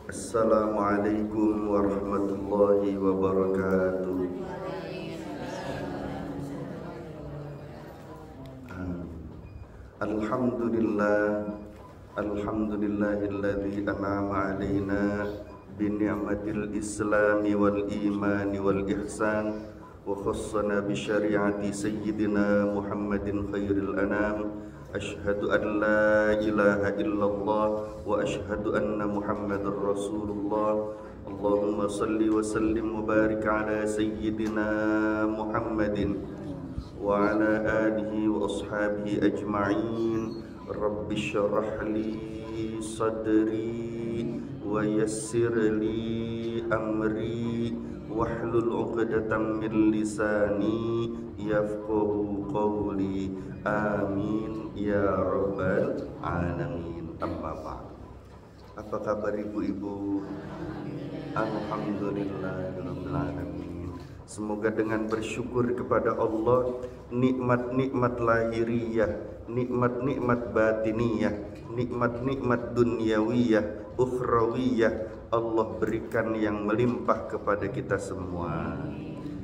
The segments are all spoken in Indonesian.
Assalamualaikum warahmatullahi wabarakatuh. Alhamdulillahilladzi an'ama alaina bi ni'matil islami wal imani wal ihsan wa khassana bi syari'ati sayyidina Muhammadin khairil anam. Asyhadu an la ilaha illallah wa asyhadu anna Muhammadar Rasulullah. Allahumma salli wa sallim wa barik ala sayyidina Muhammadin wa ala alihi wa ashabihi ajma'in. Rabbi syrah li sadri wa yassir li amri wahlul 'uqdatam min lisani yafqahu qawli. Amin ya rabbal alamin. Amma ba'd. Apa kabar ibu-ibu? Alhamdulillahirabbil alamin. Semoga dengan bersyukur kepada Allah, nikmat-nikmat lahiriah, nikmat-nikmat batiniyah, nikmat-nikmat dunyawiyah, ukhrawiyah Allah berikan yang melimpah kepada kita semua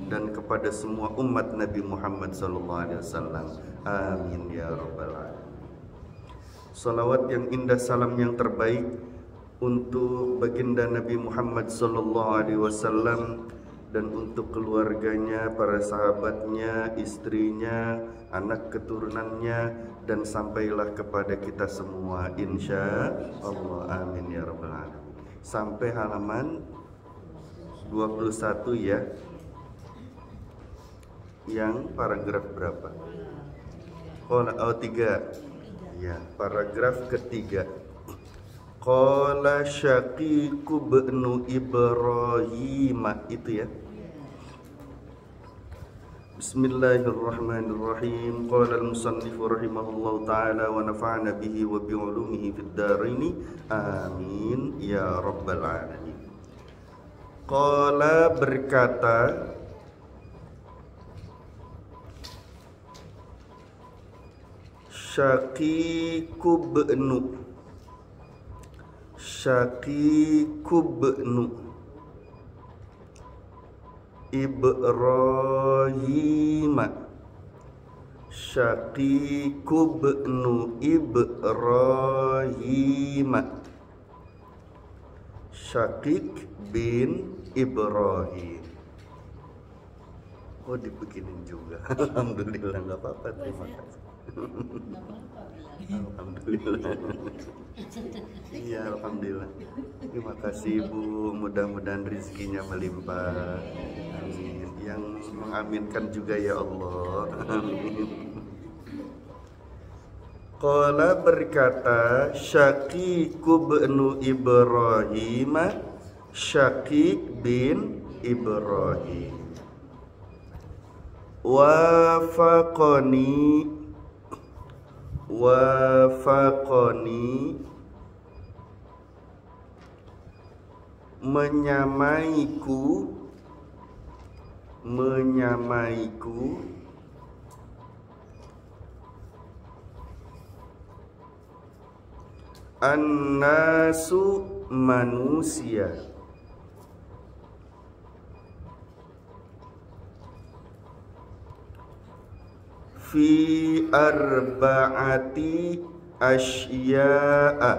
dan kepada semua umat Nabi Muhammad SAW. Amin ya rabbal alamin. Salawat yang indah, salam yang terbaik untuk baginda Nabi Muhammad SAW dan untuk keluarganya, para sahabatnya, istrinya, anak keturunannya, dan sampailah kepada kita semua insya Allah. Amin ya rabbal alamin. Sampai halaman 21 ya. Yang paragraf berapa? Oh, 3. Ya, paragraf ketiga. Qala Syaqiqu ibnu Ibrahim, itu ya. Bismillahirrahmanirrahim. Qala al-musannif rahimahullahu ta'ala wa nafa'ana bihi wa bi'ulumihi fid dharaini. Amin ya rabbal alamin. Qala berkata Syaqiqu ibnu Ibrahim. Syaqiqu ibnu Ibrahim. Syaqiq bin Ibrahim. Oh, dibikinin juga. Alhamdulillah, nggak apa-apa. Terima kasih. Alhamdulillah. Iya, alhamdulillah. Terima kasih Ibu. Mudah-mudahan rezekinya melimpah. Amin. Yang mengaminkan juga ya Allah. Amin. Qala berkata Syaqiq bin Ibrahim, Syaqiq bin Ibrahim. Wafaqani menyamaiku annasu manusia fi arba'ati asya'a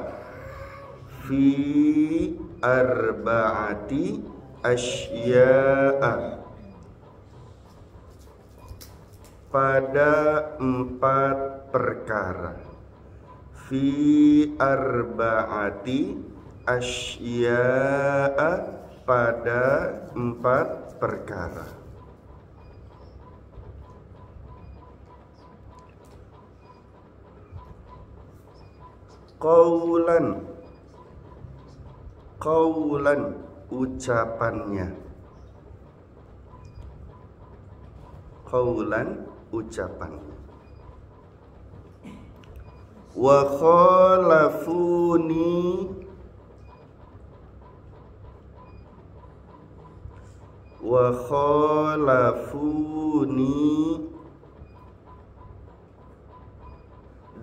pada 4 perkara. Fi arba'ati asya'a pada 4 perkara. Qaulan ucapannya. Qaulan ucapannya. Wa khalafuni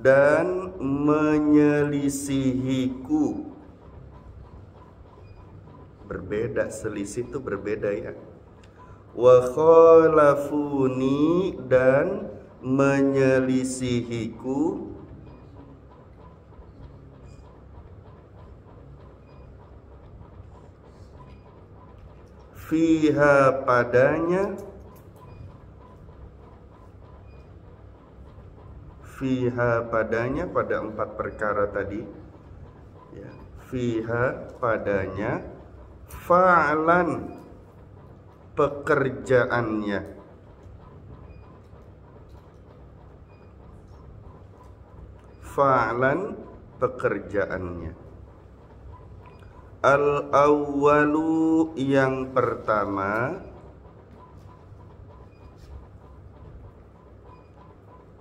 dan menyelisihiku berbeda, selisih itu berbeda ya. Wa khalafuni, dan menyelisihiku, fiha padanya, fiha padanya, pada 4 perkara tadi ya. Fiha padanya, fa'lan pekerjaannya, fa'lan pekerjaannya. Al-awwalu yang pertama,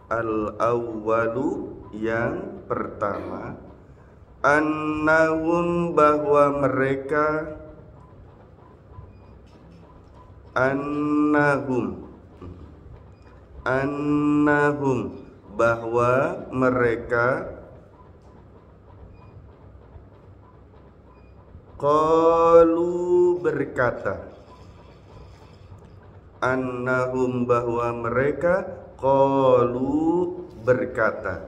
al-awwalu yang pertama, annahum bahwa mereka, annahum bahwa mereka, qalu berkata, annahum bahwa mereka, qalu berkata,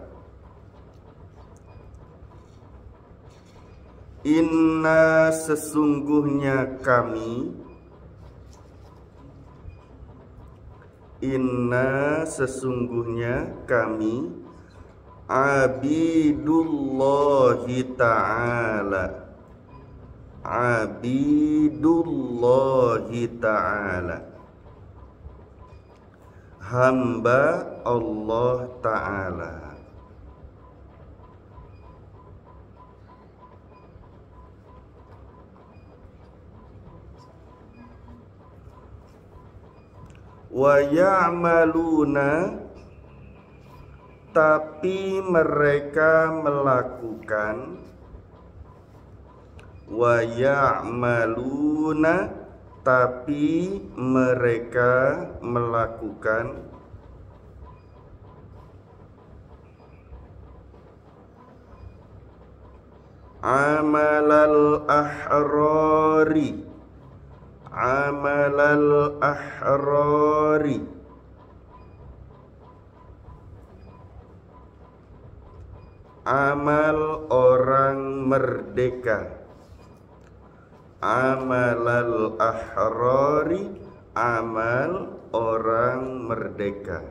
inna sesungguhnya kami, inna sesungguhnya kami, abidullahi ta'ala, abidullahi ta'ala, hamba Allah Ta'ala. Wa ya'maluna, tapi mereka melakukan, wa ya'maluna, tapi mereka melakukan, amalal ahrari, amalal ahrari, amal orang merdeka, amalal ahrari, amal orang merdeka.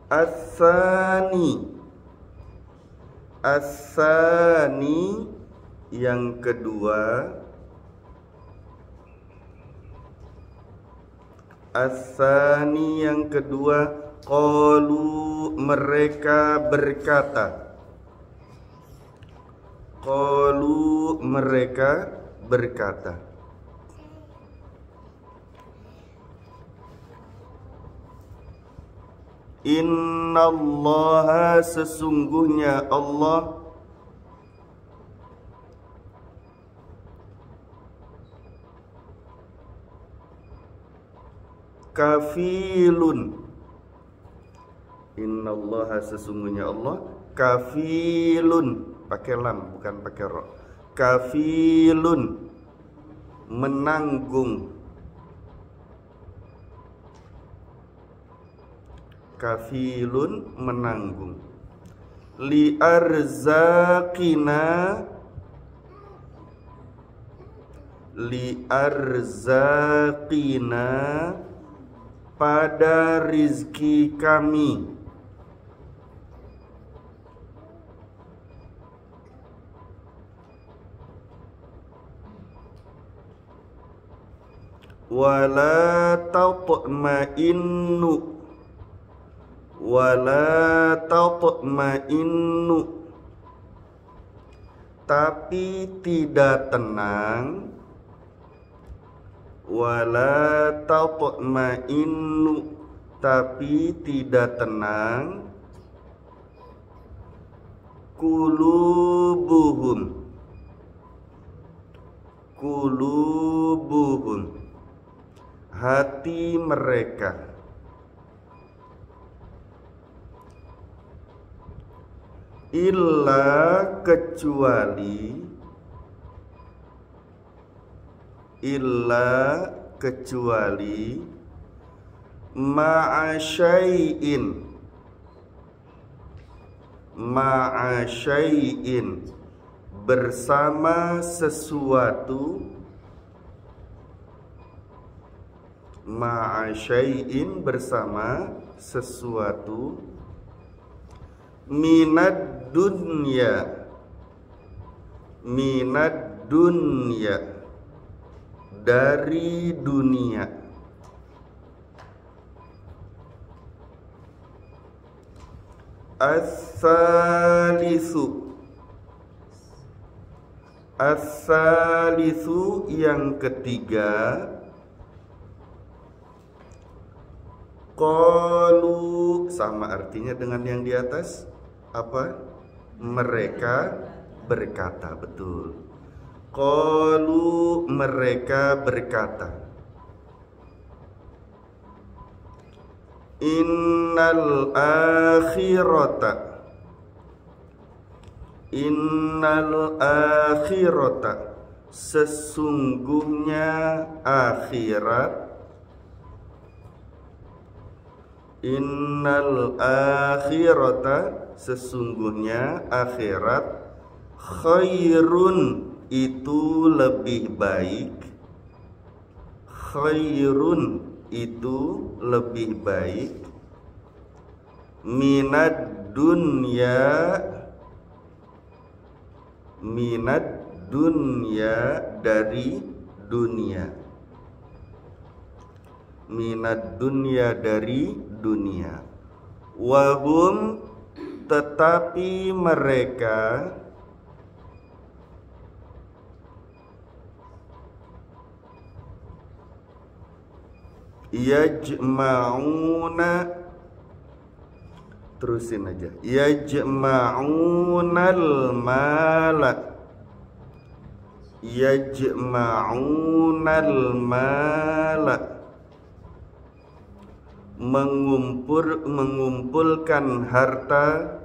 As-sani, as-sani yang kedua, as-sani yang kedua, qalu mereka berkata, qalu mereka berkata, innallaha sesungguhnya Allah, kafilun, innallaha sesungguhnya Allah, kafilun, pakai lam bukan pakai ro, kafilun menanggung, kafilun menanggung, li arzaqina, li arzaqina pada rizki kami, wala tatma'innu, wala tatma'innu, tapi tidak tenang, wala tatma'innu, tapi tidak tenang, qulubuhum, qulubuhum hati mereka, illa kecuali ma'a syai'in bersama sesuatu, ma'a syai'in bersama sesuatu, minad dunya dari dunia. As-salisu yang ketiga, qalu sama artinya dengan yang di atas, apa? Mereka berkata, betul. Qalu mereka berkata, innal akhirata sesungguhnya akhirat, innal akhirata sesungguhnya akhirat, khairun itu lebih baik, khairun itu lebih baik, minad dunya dari dunia, minad dunya dari dunia. Wahum tetapi mereka, yajma'una, terusin aja, yajma'unal mala, mengumpulkan harta,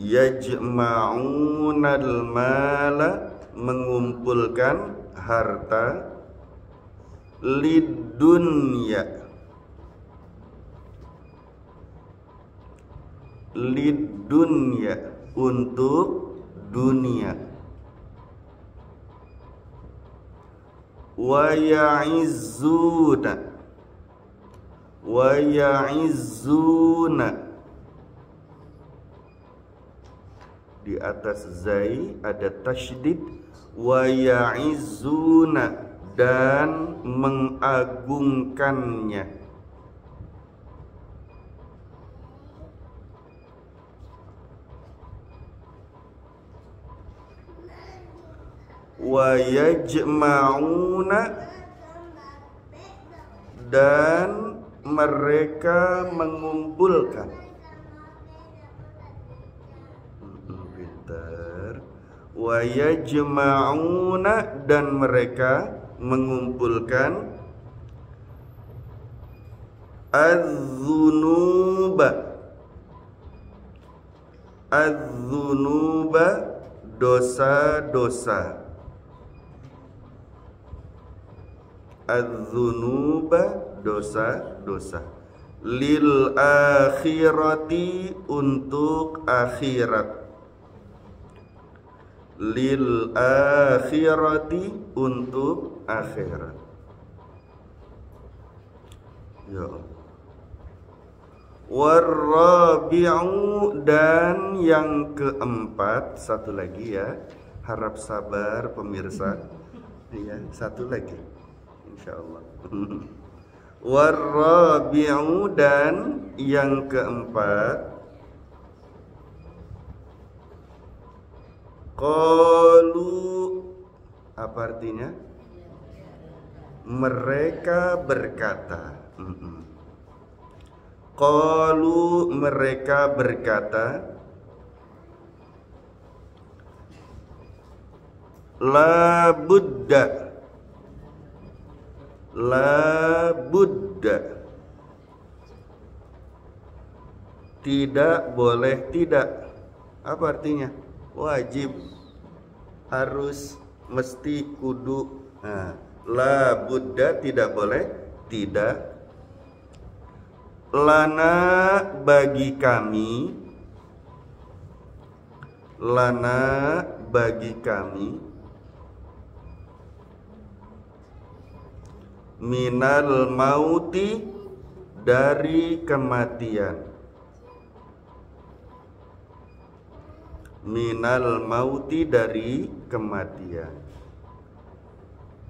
yajma'unal mala mengumpulkan harta, lidunya untuk dunia, wa ya'izzuna di atas zai ada tasydid, wa ya'izzuna dan mengagungkannya, wa yajma'una dan mereka mengumpulkan, pintar, wa yajma'una dan mereka mengumpulkan, az-dzunuba dosa-dosa, az-dzunuba dosa-dosa, lil akhirati untuk akhirat, lil akhirati untuk akhirat. Ya Allah. Warrabi'u dan yang keempat, satu lagi ya, harap sabar pemirsa. Ya, satu lagi insyaallah. Warrabi'u dan yang keempat, qalu apa artinya? Mereka berkata. Qalu mereka berkata, la budda tidak boleh tidak. Apa artinya? Wajib, harus, mesti, kudu. Nah, la budda tidak boleh tidak. Lana bagi kami, lana bagi kami, minal mauti dari kematian, minal mauti dari kematian,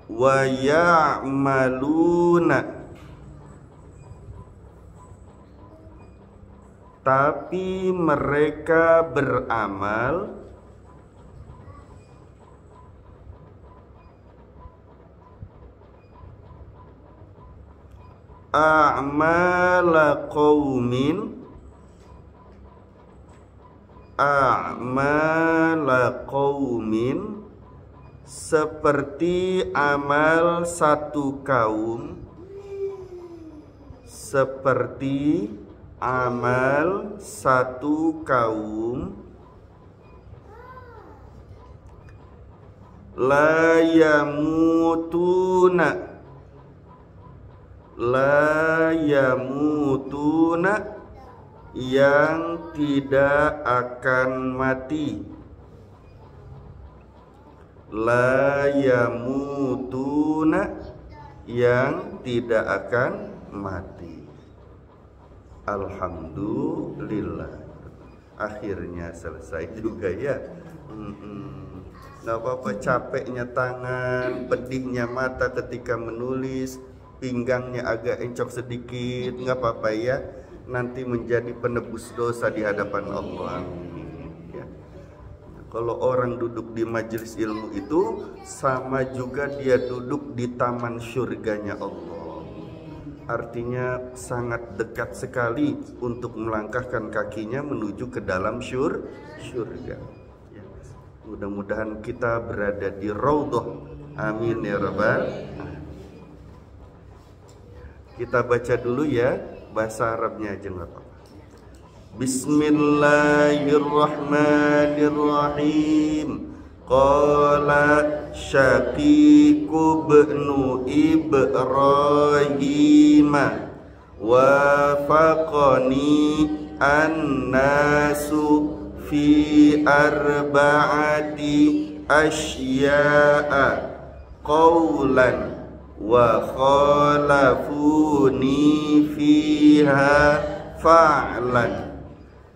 wa ya'maluna, tapi mereka beramal, a'mala qaumin, a'mala qaumin, seperti amal satu kaum, seperti amal satu kaum, la yamutuna, la yamutuna, yang tidak akan mati, la yamutuna, yang tidak akan mati. Alhamdulillah, akhirnya selesai juga ya. Nggak apa-apa, capeknya tangan, pedihnya mata ketika menulis, pinggangnya agak encok sedikit, nggak apa-apa ya. Nanti menjadi penebus dosa di hadapan Allah. Ya. Kalau orang duduk di majelis ilmu itu sama juga dia duduk di taman syurganya Allah. Artinya sangat dekat sekali untuk melangkahkan kakinya menuju ke dalam syurga. Ya. Mudah-mudahan kita berada di raudhah. Amin ya rabbal. Kita baca dulu ya, bahasa Arabnya aja nggak apa-apa. Bismillahirrahmanirrahim. Qala Syaqiqu ibnu Ibrahim wafaqani annasu fi arba'ati asya'a qawlan wa khalafuni fiha fa'lan.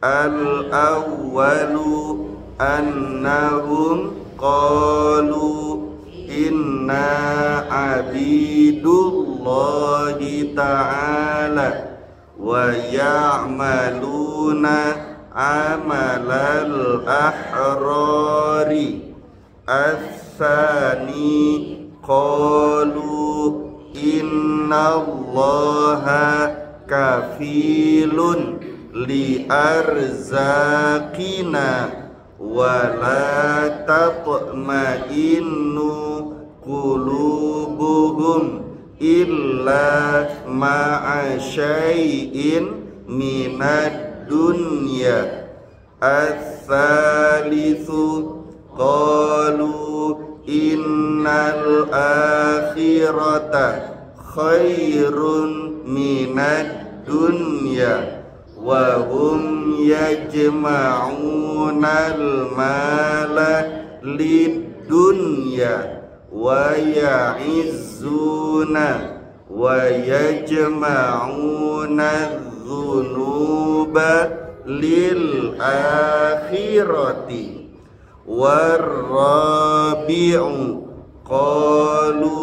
Al-awwalu annahum qalu inna abidullahi ta'ala wa ya'maluna amalal ahrari. As-sani qalu innallaha kafilun li arzaqina wala tatma'innu qulubuhum illa ma'a syai'in minad dunya. Ats-tsalitsu qalu innal akhirata khairun minad dunya wa hum yajma'unal mala lid dunya wa ya'izzuna wa yajma'una dzunuba lil akhirati. Warrabi'u qalu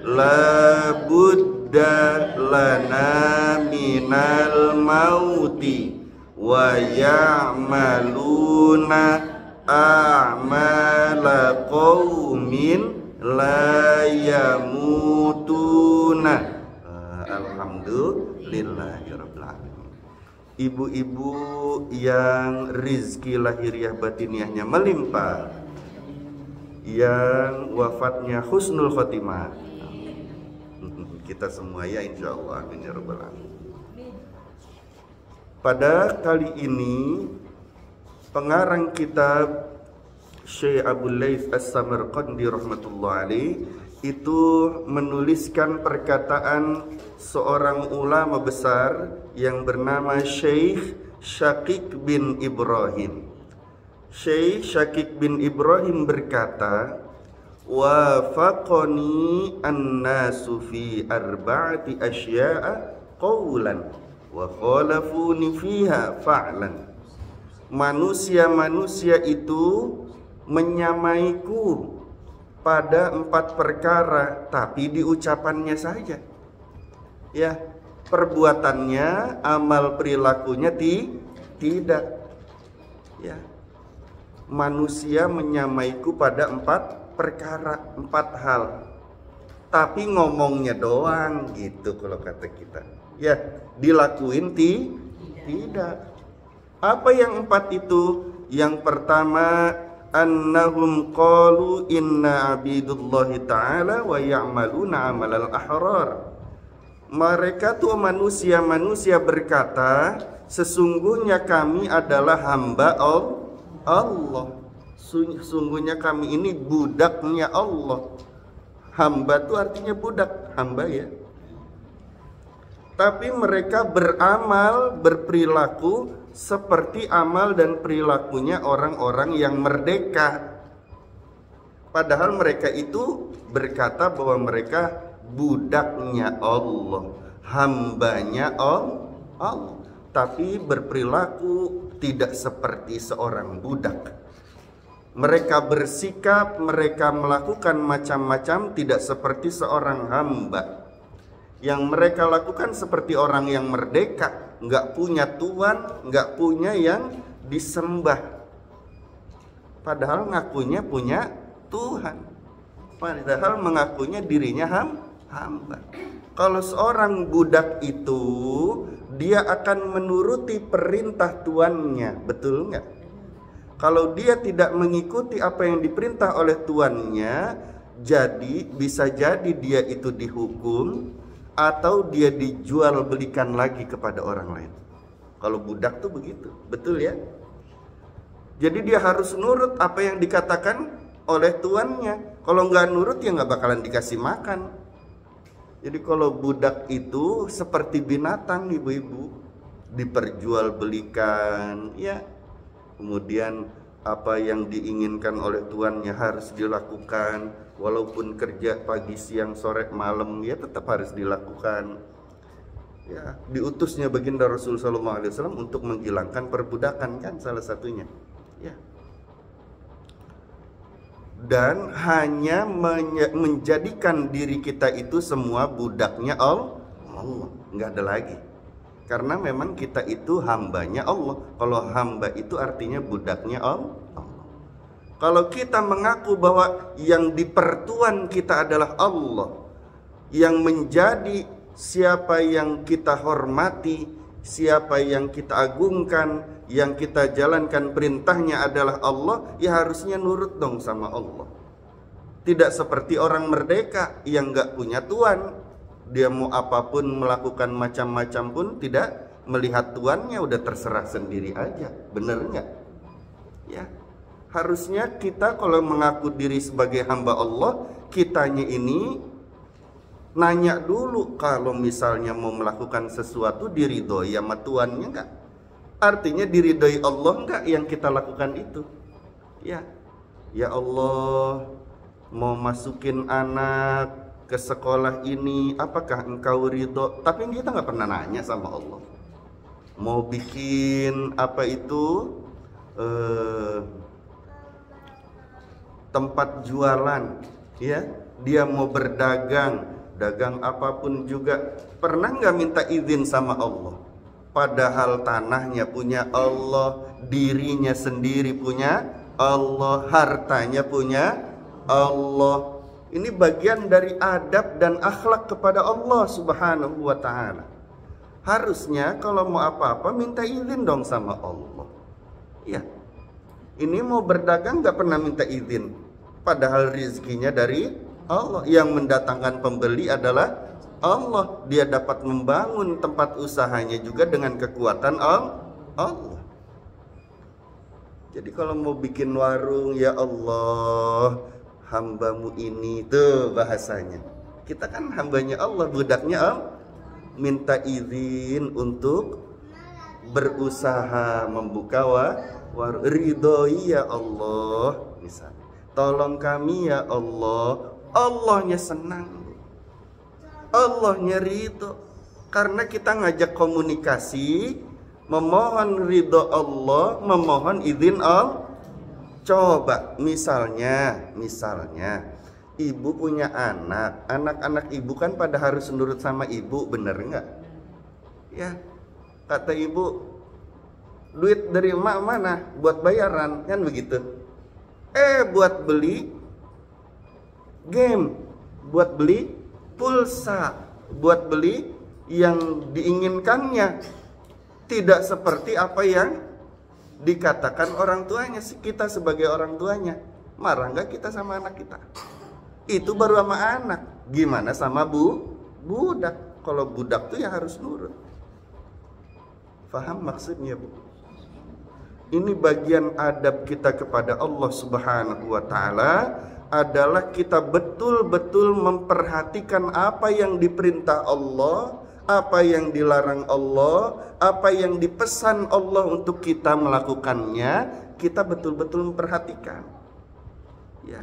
la budda lana minal mauti wa ya'maluna a'mala qaumin la yamutuna. Alhamdulillahirabbil alamin. Ibu-ibu yang rizki lahiriah batiniahnya melimpah, yang wafatnya husnul khotimah, kita semua ya insyaallah, amin ya rabbal alamin. Pada kali ini pengarang kitab Syekh Abul Laits As-Samarqandi rahmatullah alaih itu menuliskan perkataan seorang ulama besar yang bernama Syekh Syakik bin Ibrahim. Syekh Syakik bin Ibrahim berkata, wafaqani an-nasu fi arba'ati asya'a qawlan wa khalafuni fiha fa'lan. Manusia-manusia itu menyamaiku pada 4 perkara, tapi di ucapannya saja. Ya, perbuatannya, amal perilakunya tidak. Ya. Manusia menyamaiku pada 4 perkara, 4 hal. Tapi ngomongnya doang gitu kalau kata kita. Ya, dilakuin tidak. Apa yang 4 itu? Yang pertama, annahum qalu inna abidullahi ta'ala wa ya'maluna amalal ahrar. Mereka tuh manusia berkata, sesungguhnya kami adalah hamba Allah. Sesungguhnya kami ini budaknya Allah. Hamba tuh artinya budak, hamba ya. Tapi mereka beramal, berperilaku seperti amal dan perilakunya orang-orang yang merdeka. Padahal mereka itu berkata bahwa mereka budaknya Allah, hambanya Allah. Tapi berperilaku tidak seperti seorang budak. Mereka bersikap, mereka melakukan macam-macam tidak seperti seorang hamba. Yang mereka lakukan seperti orang yang merdeka, nggak punya tuan, nggak punya yang disembah. Padahal ngakunya punya Tuhan. Padahal mengakunya dirinya hamba. Kalau seorang budak itu, dia akan menuruti perintah tuannya, betul nggak? Kalau dia tidak mengikuti apa yang diperintah oleh tuannya, bisa jadi dia itu dihukum atau dia dijual belikan lagi kepada orang lain. Kalau budak tuh begitu, betul ya? Jadi dia harus nurut apa yang dikatakan oleh tuannya. Kalau nggak nurut ya nggak bakalan dikasih makan. Jadi kalau budak itu seperti binatang, ibu-ibu, diperjualbelikan, ya. Kemudian apa yang diinginkan oleh tuannya harus dilakukan. Walaupun kerja pagi, siang, sore, malam, ya tetap harus dilakukan. Ya, diutusnya baginda Rasul SAW untuk menghilangkan perbudakan, kan salah satunya. Ya. Dan hanya menjadikan diri kita itu semua budaknya Allah, nggak ada lagi. Karena memang kita itu hambanya Allah. Kalau hamba itu artinya budaknya Allah. Kalau kita mengaku bahwa yang dipertuan kita adalah Allah, yang menjadi siapa yang kita hormati, siapa yang kita agungkan, yang kita jalankan perintahnya adalah Allah, ya harusnya nurut dong sama Allah. Tidak seperti orang merdeka yang gak punya tuan. Dia mau apapun melakukan macam-macam pun tidak melihat tuannya, udah terserah sendiri aja. Bener nggak? Ya. Harusnya kita kalau mengaku diri sebagai hamba Allah, kitanya ini nanya dulu kalau misalnya mau melakukan sesuatu diridhoi sama tuannya enggak? Artinya diridhoi Allah enggak yang kita lakukan itu? Ya. Ya Allah, mau masukin anak ke sekolah ini, apakah engkau ridho? Tapi kita nggak pernah nanya sama Allah. Mau bikin apa itu tempat jualan, ya, dia mau berdagang, dagang apapun juga, pernah nggak minta izin sama Allah? Padahal tanahnya punya Allah, dirinya sendiri punya Allah, hartanya punya Allah. Ini bagian dari adab dan akhlak kepada Allah Subhanahu wa ta'ala. Harusnya kalau mau apa-apa minta izin dong sama Allah. Ya, ini mau berdagang nggak pernah minta izin. Padahal rizkinya dari Allah. Yang mendatangkan pembeli adalah Allah. Dia dapat membangun tempat usahanya juga dengan kekuatan Allah. Jadi kalau mau bikin warung, ya Allah, hambamu ini, tuh bahasanya. Kita kan hambanya Allah, budaknya Allah. Minta izin untuk berusaha membuka warung. Ridhoi ya Allah, misalnya. Tolong kami ya Allah. Allahnya senang, Allahnya ridho. Karena kita ngajak komunikasi, memohon ridho Allah, memohon izin Allah. Coba misalnya ibu punya anak-anak ibu kan pada harus nurut sama ibu, bener nggak? Ya, kata ibu, duit dari emak mana? Buat bayaran, kan begitu. Buat beli game, buat beli pulsa, buat beli yang diinginkannya. Tidak seperti apa yang dikatakan orang tuanya. Kita sebagai orang tuanya, marah nggak kita sama anak kita? Itu baru sama anak. Gimana sama budak? Kalau budak tuh ya harus nurut. Faham maksudnya, Bu? Ini bagian adab kita kepada Allah Subhanahu wa Ta'ala, adalah kita betul-betul memperhatikan apa yang diperintah Allah, apa yang dilarang Allah, apa yang dipesan Allah untuk kita melakukannya. Kita betul-betul memperhatikan. Ya.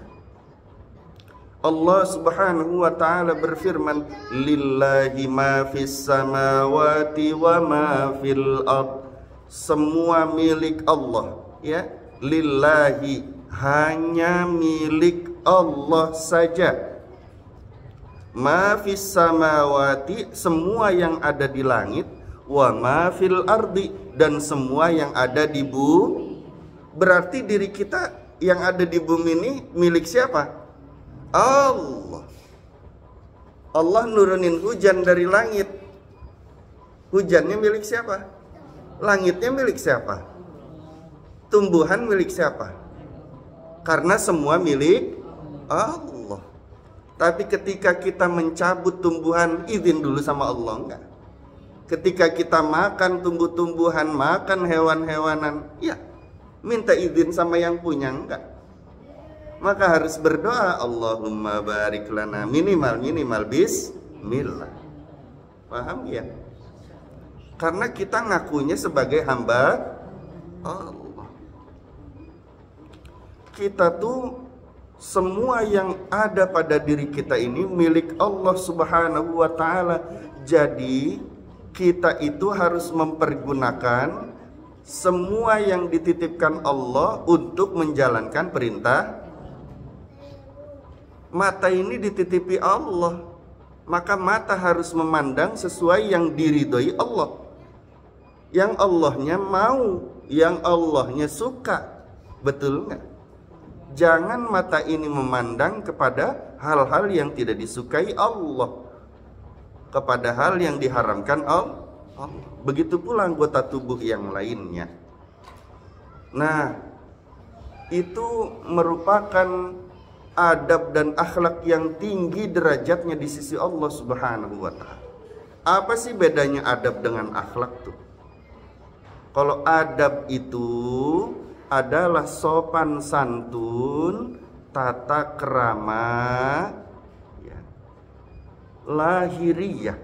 Allah Subhanahu wa Ta'ala berfirman, lillahi ma fis samawati wa ma fil ard. Semua milik Allah, ya. Lillahi, hanya milik Allah saja. Ma fis samawati, semua yang ada di langit, wa ma fil ardi, dan semua yang ada di bumi. Berarti diri kita yang ada di bumi ini milik siapa? Allah. Allah nurunin hujan dari langit. Hujannya milik siapa? Langitnya milik siapa? Tumbuhan milik siapa? Karena semua milik Allah. Tapi ketika kita mencabut tumbuhan, izin dulu sama Allah enggak? Ketika kita makan tumbuh-tumbuhan, makan hewan-hewanan, ya minta izin sama yang punya enggak? Maka harus berdoa, Allahumma barik lana, minimal bismillah. Paham ya? Karena kita ngakunya sebagai hamba Allah. Kita tuh semua yang ada pada diri kita ini milik Allah Subhanahu wa Ta'ala. Jadi kita itu harus mempergunakan semua yang dititipkan Allah untuk menjalankan perintah. Mata ini dititipi Allah, maka mata harus memandang sesuai yang diridhoi Allah, yang Allahnya mau, yang Allahnya suka. Betul nggak? Jangan mata ini memandang kepada hal-hal yang tidak disukai Allah, kepada hal yang diharamkan Allah. Begitu pula anggota tubuh yang lainnya. Nah, itu merupakan adab dan akhlak yang tinggi derajatnya di sisi Allah Subhanahu wa Ta'ala. Apa sih bedanya adab dengan akhlak tuh? Kalau adab itu adalah sopan santun, tata krama, ya, lahiriah.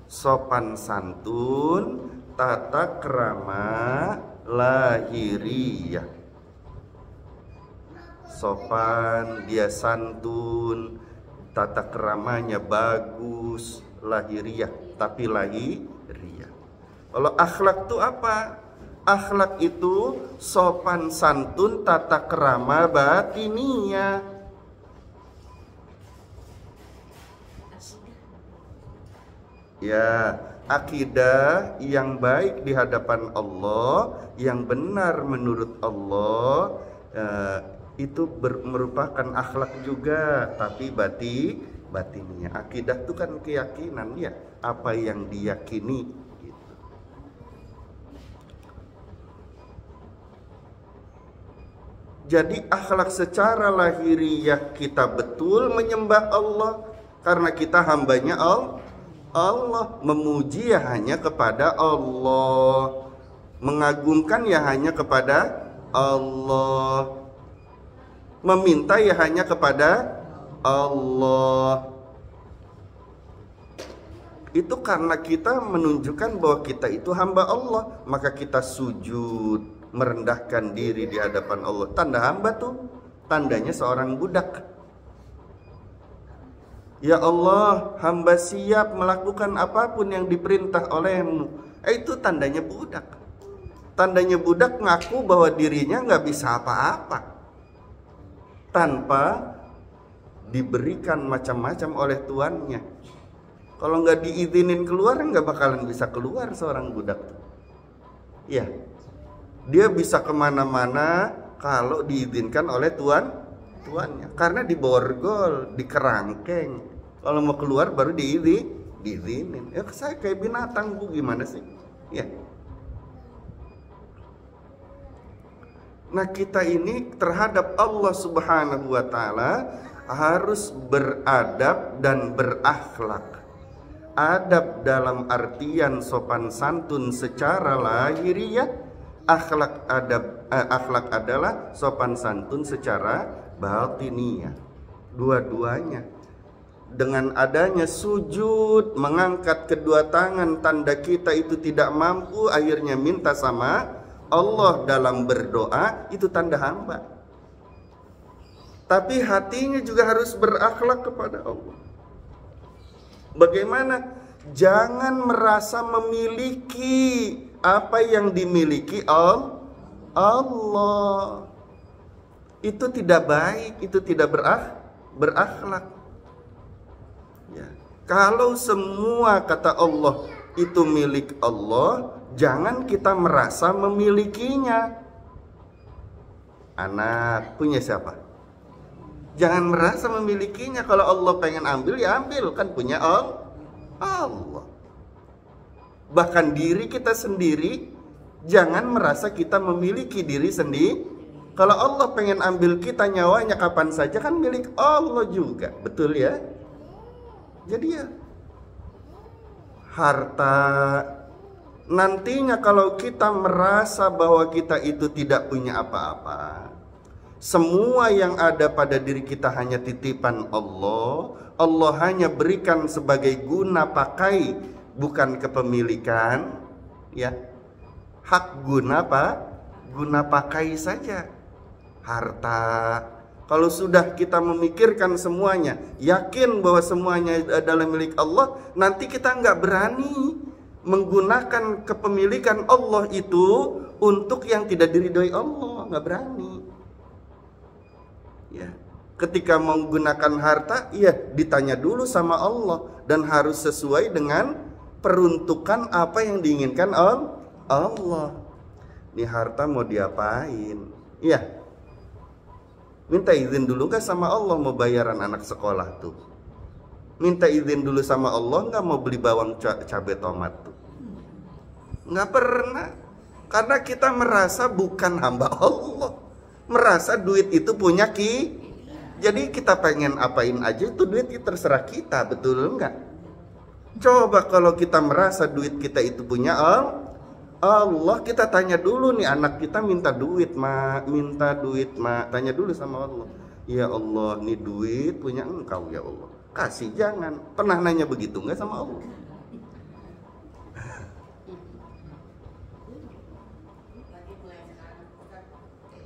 Sopan santun, tata krama, lahiriah. Sopan, dia santun, tata keramanya bagus, lahiriah, tapi lahiriah. Kalau akhlak itu apa? Akhlak itu sopan santun, tata kerama batiniah. Ya, akidah yang baik di hadapan Allah, yang benar menurut Allah, itu merupakan akhlak juga, tapi batinnya. Akidah itu kan keyakinan, ya, apa yang diyakini. Jadi akhlak secara lahiriah kita betul menyembah Allah karena kita hambanya Allah. Allah. Memuji ya hanya kepada Allah, mengagungkan ya hanya kepada Allah, meminta ya hanya kepada Allah. Itu karena kita menunjukkan bahwa kita itu hamba Allah, maka kita sujud, merendahkan diri di hadapan Allah. Tanda hamba tuh, tandanya seorang budak. Ya Allah, hamba siap melakukan apapun yang diperintah olehmu. Itu tandanya budak. Tandanya budak ngaku bahwa dirinya nggak bisa apa-apa, tanpa diberikan macam-macam oleh tuannya. Kalau nggak diizinin keluar, nggak bakalan bisa keluar seorang budak. Ya, dia bisa kemana-mana kalau diizinkan oleh tuannya. Karena diborgol, dikerangkeng. Kalau mau keluar baru diizinin. Ya saya kayak binatang, Bu, gimana sih? Ya. Nah, kita ini terhadap Allah Subhanahu wa Ta'ala harus beradab dan berakhlak. Adab dalam artian sopan santun secara lahiriah, akhlak adalah sopan santun secara batiniah. Dua-duanya. Dengan adanya sujud, mengangkat kedua tangan, tanda kita itu tidak mampu, akhirnya minta sama Allah dalam berdoa, itu tanda hamba. Tapi hatinya juga harus berakhlak kepada Allah. Bagaimana? Jangan merasa memiliki apa yang dimiliki Allah. Itu tidak baik, itu tidak berakhlak. Ya. Kalau semua kata Allah itu milik Allah, jangan kita merasa memilikinya. Anak punya siapa? Jangan merasa memilikinya. Kalau Allah pengen ambil ya ambil, kan punya Allah. Bahkan diri kita sendiri, jangan merasa kita memiliki diri sendiri. Kalau Allah pengen ambil kita nyawanya kapan saja, kan milik Allah juga. Betul ya? Jadi ya, harta nantinya kalau kita merasa bahwa kita itu tidak punya apa-apa, semua yang ada pada diri kita hanya titipan Allah. Allah hanya berikan sebagai guna pakai, bukan kepemilikan. Ya, hak guna apa? Guna pakai saja. Harta, kalau sudah kita memikirkan semuanya, yakin bahwa semuanya adalah milik Allah, nanti kita nggak berani menggunakan kepemilikan Allah itu untuk yang tidak diridhoi Allah, nggak berani. Ya, ketika menggunakan harta, ya ditanya dulu sama Allah dan harus sesuai dengan peruntukan apa yang diinginkan Allah. Ini harta mau diapain? Ya, minta izin dulu nggak sama Allah mau bayaran anak sekolah tuh? Minta izin dulu sama Allah nggak mau beli bawang cabai tomat tuh? Nggak pernah, karena kita merasa bukan hamba Allah. Merasa duit itu punya jadi kita pengen apain aja itu duit itu terserah kita, betul enggak? Coba kalau kita merasa duit kita itu punya Allah, kita tanya dulu nih, anak kita minta duit, tanya dulu sama Allah. Ya Allah, nih duit punya engkau ya Allah, kasih. Jangan pernah nanya begitu enggak sama Allah?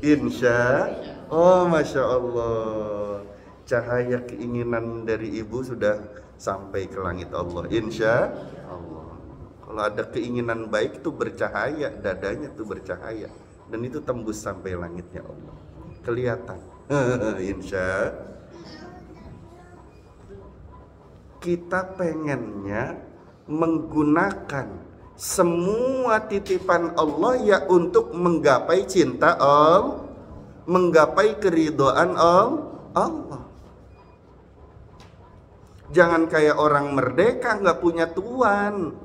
Insya Allah, Masya Allah, cahaya keinginan dari ibu sudah sampai ke langit Allah. Insya Allah. Kalau ada keinginan baik itu bercahaya, dadanya itu bercahaya, dan itu tembus sampai langitnya Allah, kelihatan. Insya kita pengennya menggunakan semua titipan Allah ya untuk menggapai cinta Allah, menggapai keridhaan Allah. Jangan kayak orang merdeka nggak punya tuan,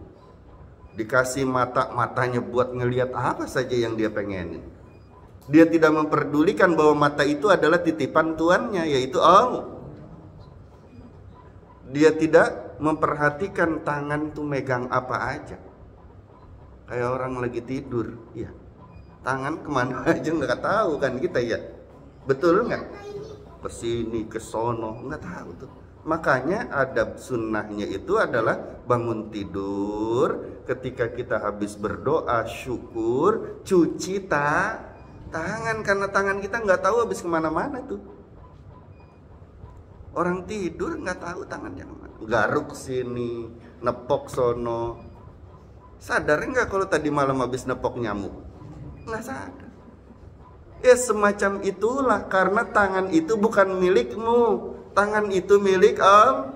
dikasih matanya buat ngelihat apa saja yang dia pengenin. Dia tidak memperdulikan bahwa mata itu adalah titipan tuannya, yaitu Allah. Dia tidak memperhatikan tangan tuh megang apa aja. Kayak orang lagi tidur, ya tangan kemana aja nggak tahu kan kita ya, betul nggak? Kesini kesono nggak tahu tuh. Makanya adab sunnahnya itu adalah bangun tidur, ketika kita habis berdoa syukur, cuci tangan, karena tangan kita nggak tahu habis kemana-mana tuh. Orang tidur nggak tahu tangannya kemana, garuk sini, nepok sono. Sadar nggak kalau tadi malam habis nepok nyamuk? Nggak sadar. Ya semacam itulah, karena tangan itu bukan milikmu, tangan itu milik Allah.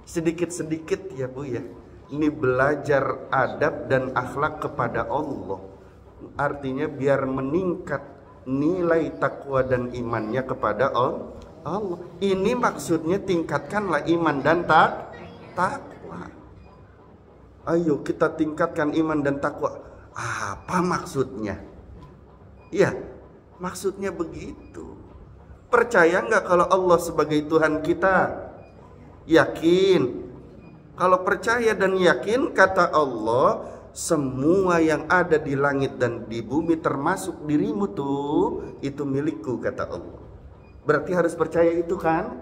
Sedikit-sedikit ya Bu ya, ini belajar adab dan akhlak kepada Allah. Artinya biar meningkat nilai takwa dan imannya kepada Allah. Ini maksudnya tingkatkanlah iman dan takwa. Ayo kita tingkatkan iman dan takwa. Apa maksudnya? Ya, maksudnya begitu. Percaya nggak kalau Allah sebagai Tuhan kita? Yakin. Kalau percaya dan yakin, kata Allah, semua yang ada di langit dan di bumi termasuk dirimu tuh, itu milikku, kata Allah. Berarti harus percaya itu kan?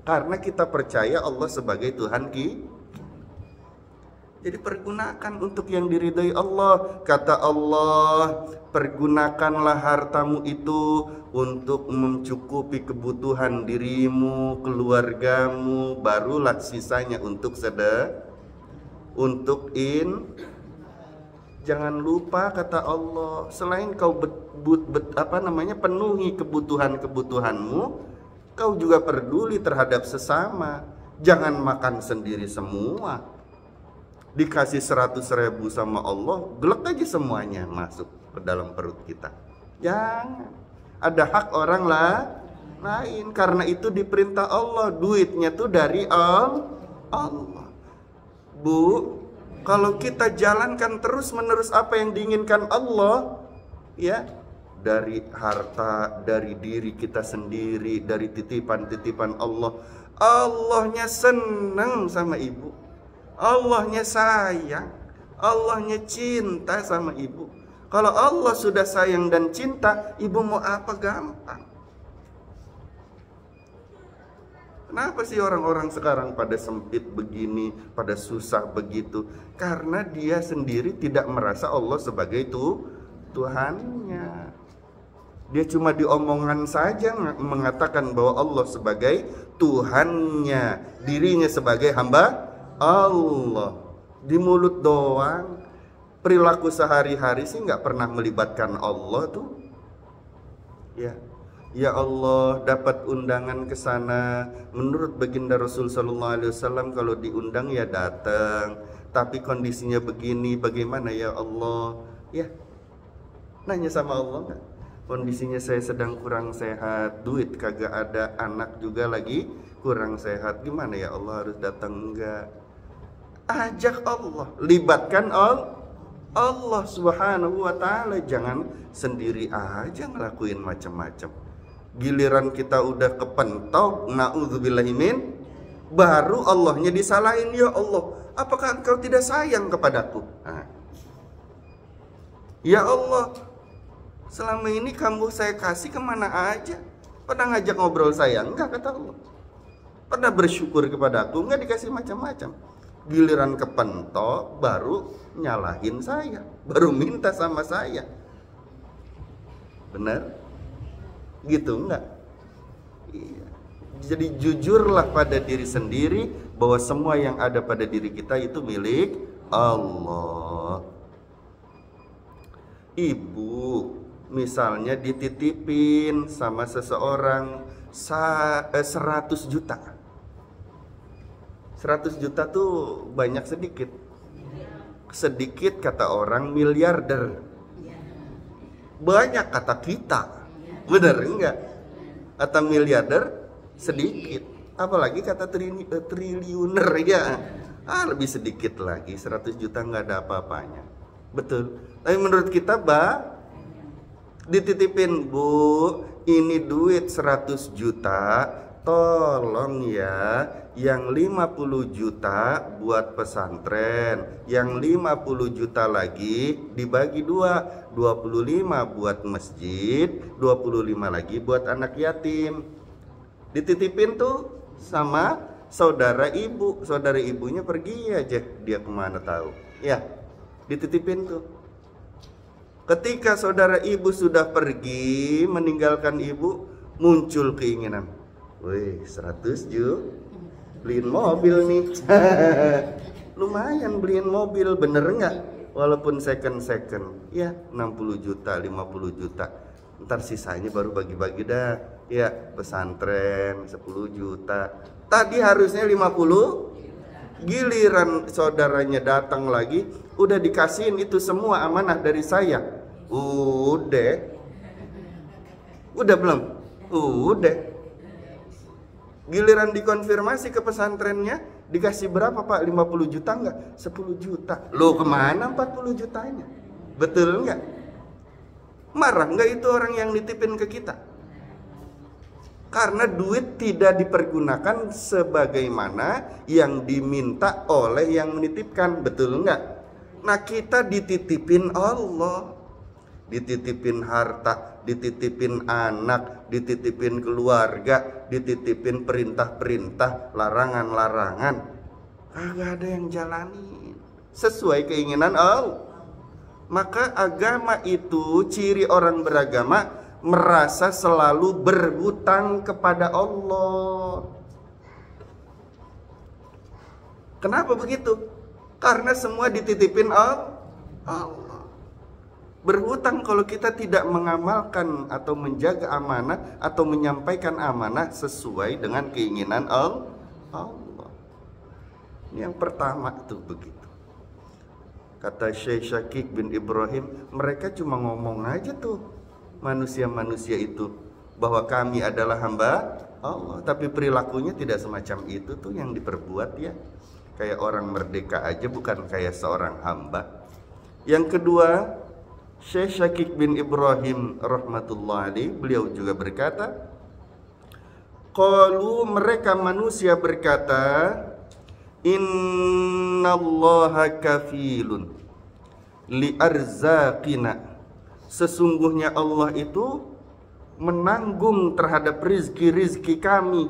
Karena kita percaya Allah sebagai Tuhan kita. Jadi pergunakan untuk yang diridhai Allah. Kata Allah, pergunakanlah hartamu itu untuk mencukupi kebutuhan dirimu, keluargamu, barulah sisanya untuk jangan lupa, kata Allah, selain kau penuhi kebutuhanmu, kau juga peduli terhadap sesama. Jangan makan sendiri semua. Dikasih 100.000 sama Allah, gelek aja semuanya masuk ke dalam perut kita. Jangan. Ada hak orang lain. Karena itu diperintah Allah. Duitnya tuh dari Allah. Bu, kalau kita jalankan terus menerus apa yang diinginkan Allah, ya, dari harta, dari diri kita sendiri, dari titipan-titipan Allah, Allahnya senang sama ibu, Allahnya sayang, Allahnya cinta sama ibu. Kalau Allah sudah sayang dan cinta, ibu mau apa gampang. Kenapa sih orang-orang sekarang pada sempit begini, pada susah begitu? Karena dia sendiri tidak merasa Allah sebagai Tuhannya. Dia cuma diomongan saja mengatakan bahwa Allah sebagai Tuhannya, dirinya sebagai hamba Allah. Di mulut doang, perilaku sehari-hari sih nggak pernah melibatkan Allah tuh. Ya Allah, dapat undangan ke sana. Menurut baginda Rasul sallallahu alaihi wasallam, kalau diundang ya datang. Tapi kondisinya begini, bagaimana ya Allah? Ya, nanya sama Allah nggak? Kondisinya saya sedang kurang sehat, duit kagak ada, anak juga lagi kurang sehat. Gimana ya Allah, harus datang enggak? Ajak Allah, libatkan Allah subhanahu wa ta'ala. Jangan sendiri aja ngelakuin macam-macam. Giliran kita udah kepentok, na'udzubillahimin, baru Allahnya disalahin. Ya Allah, apakah engkau tidak sayang kepadaku? Ya Allah, selama ini kamu saya kasih kemana aja? Pernah ngajak ngobrol saya? Enggak, kata Allah. Pernah bersyukur kepada aku? Enggak dikasih macam-macam. Giliran kepentok baru nyalahin saya, baru minta sama saya. Benar? Gitu enggak? Iya. Jadi jujurlah pada diri sendiri bahwa semua yang ada pada diri kita itu milik Allah. Ibu misalnya dititipin sama seseorang 100 juta. 100 juta tuh banyak sedikit? Sedikit kata orang miliarder, banyak kata kita. Bener enggak? Kata miliarder sedikit, apalagi kata triliuner ya. Lebih sedikit lagi, 100 juta nggak ada apa-apanya. Betul. Tapi menurut kita dititipin, Bu, ini duit 100 juta, tolong ya, yang 50 juta buat pesantren, yang 50 juta lagi dibagi dua, 25 buat masjid, 25 lagi buat anak yatim. Dititipin tuh sama saudara ibu, saudara ibunya pergi aja, dia kemana tahu ya, dititipin tuh. Ketika saudara ibu sudah pergi meninggalkan ibu, muncul keinginan, wih 100 juta beliin mobil nih. Lumayan beliin mobil, bener nggak? Walaupun second ya, 60 juta 50 juta, ntar sisanya baru bagi-bagi dah ya, pesantren 10 juta. Tadi harusnya 50, giliran saudaranya datang lagi, udah dikasihin itu semua amanah dari saya. Udah belum? Udah. Giliran dikonfirmasi ke pesantrennya, dikasih berapa Pak? 50 juta enggak? 10 juta. Loh kemana 40 jutanya? Betul enggak? Marah enggak itu orang yang nitipin ke kita? Karena duit tidak dipergunakan sebagaimana yang diminta oleh yang menitipkan. Betul enggak? Nah kita dititipin Allah, dititipin harta, dititipin anak, dititipin keluarga, dititipin perintah-perintah, larangan-larangan. Kagak ada yang jalani sesuai keinginan Allah. Maka agama itu, ciri orang beragama, merasa selalu berhutang kepada Allah. Kenapa begitu? Karena semua dititipin Allah. Berhutang kalau kita tidak mengamalkan atau menjaga amanah atau menyampaikan amanah sesuai dengan keinginan Allah. Yang pertama tuh begitu. Kata Syekh Syakik bin Ibrahim, mereka cuma ngomong aja tuh, manusia-manusia itu, bahwa kami adalah hamba Allah, tapi perilakunya tidak semacam itu tuh yang diperbuat ya. Kayak orang merdeka aja, bukan kayak seorang hamba. Yang kedua, Syekh Syakik bin Ibrahim rahmatullah alaih, beliau juga berkata, qalu, mereka manusia berkata, innallaha kafilun li arzaqina, sesungguhnya Allah itu menanggung terhadap rizki-rizki kami,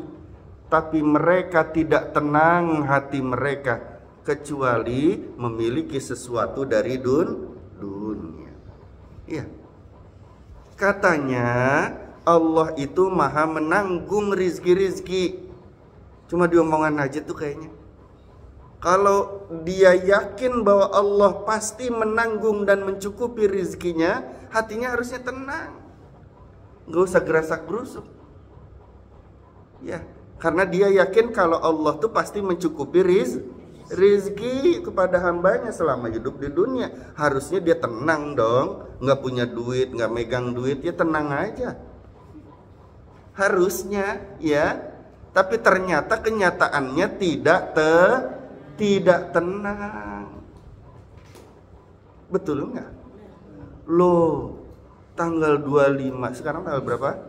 tapi mereka tidak tenang hati mereka kecuali memiliki sesuatu dari dunia. Iya. Katanya Allah itu maha menanggung rizki-rizki. Cuma diomongan aja tuh kayaknya. Kalau dia yakin bahwa Allah pasti menanggung dan mencukupi rizkinya, hatinya harusnya tenang. Gak usah gerasak-gerusuk. Ya, karena dia yakin kalau Allah tuh pasti mencukupi rizki kepada hambanya selama hidup di dunia. Harusnya dia tenang dong. Nggak punya duit, nggak megang duit, ya tenang aja. Harusnya ya. Tapi ternyata kenyataannya tidak tenang. Betul nggak? Loh, tanggal 25, sekarang tanggal berapa?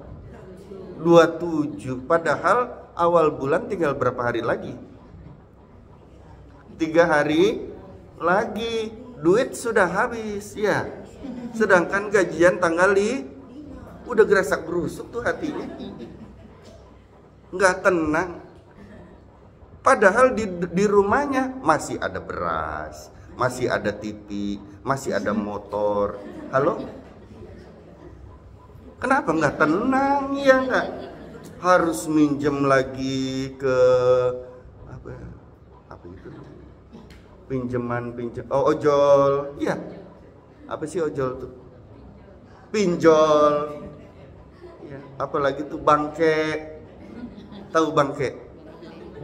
27. Padahal awal bulan tinggal berapa hari lagi? 3 hari lagi, duit sudah habis ya. Sedangkan gajian tanggal udah gerasak gerusuk tuh hatinya, nggak tenang. Padahal di rumahnya masih ada beras, masih ada TV, masih ada motor. Halo? Kenapa nggak tenang ya nggak? Harus minjem lagi ke apa itu? Pinjem ojol, iya. Apa sih ojol tuh? Pinjol. Ya, apalagi tuh bangke. Tahu bangke?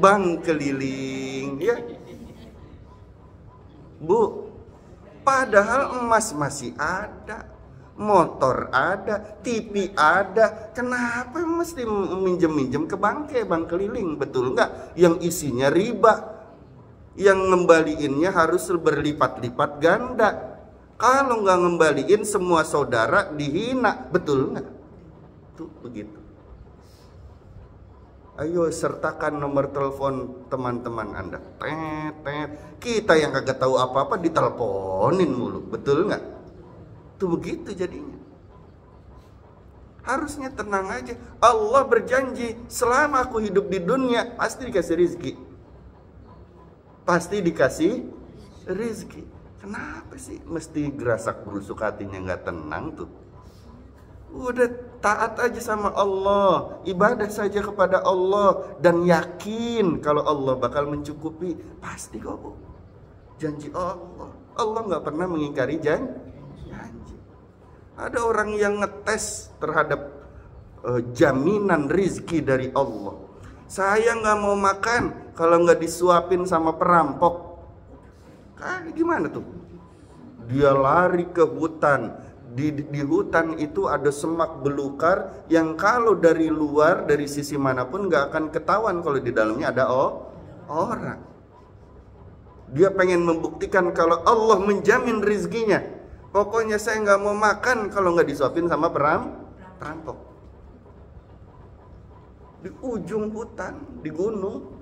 Bank keliling, ya. Bu, padahal emas masih ada, motor ada, TV ada. Kenapa mesti minjem-minjem ke bangke, bank keliling? Betul nggak? Yang isinya riba. Yang ngembaliinnya harus berlipat-lipat ganda. Kalau nggak ngembaliin, semua saudara dihina. Betul nggak? Tuh begitu. Ayo sertakan nomor telepon teman-teman Anda. Tet, tet. Kita yang kagak tahu apa-apa diteleponin mulu. Betul nggak? Tuh begitu jadinya. Harusnya tenang aja. Allah berjanji selama aku hidup di dunia pasti dikasih rizki. Pasti dikasih rizki. Kenapa sih mesti gerasak berusuk hatinya nggak tenang tuh? Udah taat aja sama Allah, ibadah saja kepada Allah, dan yakin kalau Allah bakal mencukupi. Pasti kok Bu. Janji Allah. Allah nggak pernah mengingkari janji. Ada orang yang ngetes terhadap jaminan rizki dari Allah. Saya nggak mau makan kalau nggak disuapin sama perampok. Gimana tuh? Dia lari ke hutan. Di hutan itu ada semak belukar yang kalau dari luar, dari sisi manapun gak akan ketahuan kalau di dalamnya ada orang. Dia pengen membuktikan kalau Allah menjamin rizkinya. Pokoknya saya gak mau makan kalau gak disuapin sama perampok. Di ujung hutan, di gunung,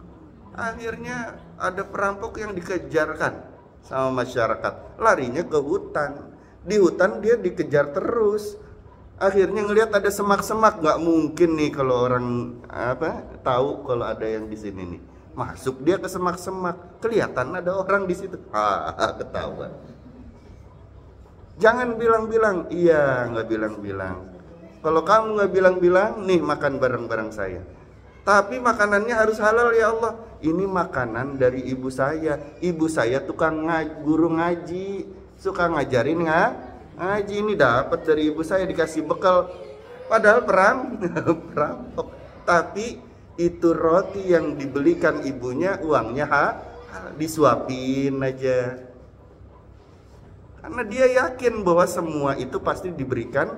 akhirnya ada perampok yang dikejarkan sama masyarakat. Larinya ke hutan. Di hutan dia dikejar terus. Akhirnya ngelihat ada semak-semak, nggak mungkin nih kalau orang tahu kalau ada yang di sini nih. Masuk dia ke semak-semak, kelihatan ada orang di situ. Ketahuan. Jangan bilang-bilang, iya nggak bilang-bilang. Kalau kamu nggak bilang-bilang, nih makan bareng-bareng saya. Tapi makanannya harus halal ya Allah. Ini makanan dari ibu saya. Ibu saya tukang guru ngaji. Suka ngajarin ngaji, ini dapat dari ibu saya, dikasih bekal. Padahal perampok. Tapi itu roti yang dibelikan ibunya, uangnya disuapin aja. Karena dia yakin bahwa semua itu pasti diberikan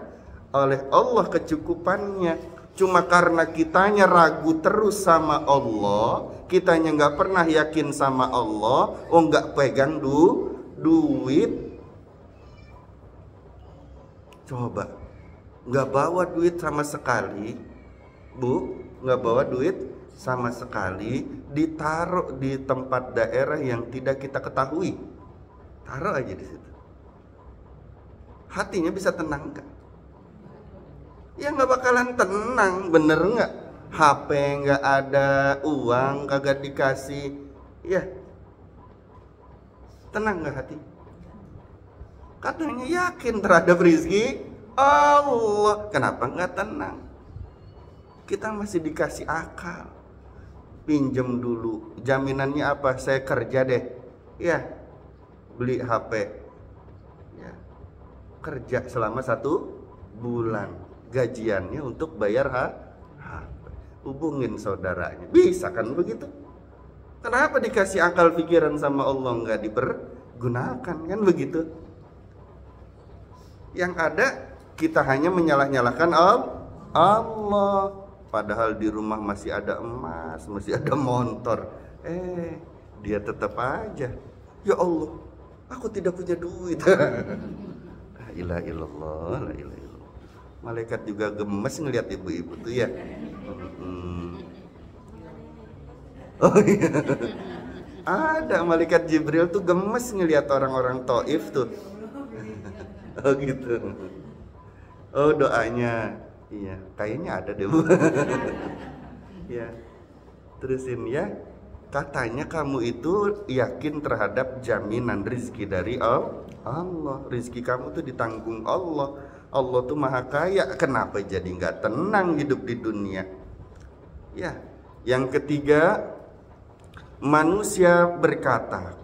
oleh Allah kecukupannya. Cuma karena kitanya ragu terus sama Allah, kitanya nggak pernah yakin sama Allah, nggak pegang duit. Coba, nggak bawa duit sama sekali, Bu, nggak bawa duit sama sekali, ditaruh di tempat daerah yang tidak kita ketahui, taruh aja di situ. Hatinya bisa tenang nggak? Ya nggak bakalan tenang, bener nggak? HP nggak ada, uang kagak dikasih, ya tenang nggak hati? Katanya yakin terhadap rizki Allah, kenapa nggak tenang? Kita masih dikasih akal. Pinjem dulu, jaminannya apa? Saya kerja deh, ya beli HP, ya kerja selama 1 bulan, gajiannya untuk bayar HP. Hubungin saudaranya, bisa kan begitu? Kenapa dikasih akal pikiran sama Allah nggak dipergunakan, kan begitu? Yang ada kita hanya menyalah-nyalahkan Allah. Padahal di rumah masih ada emas, masih ada motor. Dia tetap aja, ya Allah, aku tidak punya duit. La ilaha illallah, la ilaha illallah. Malaikat juga gemes ngelihat ibu-ibu tuh ya. Oh iya. Ada malaikat Jibril tuh gemes ngelihat orang-orang Taif tuh. Oh gitu. Oh doanya, iya kayaknya ada deh Bu. Ya, terusin ya. Katanya kamu itu yakin terhadap jaminan rizki dari Allah. Rizki kamu tuh ditanggung Allah. Allah tuh maha kaya. Kenapa jadi nggak tenang hidup di dunia? Ya, yang ketiga, manusia berkata,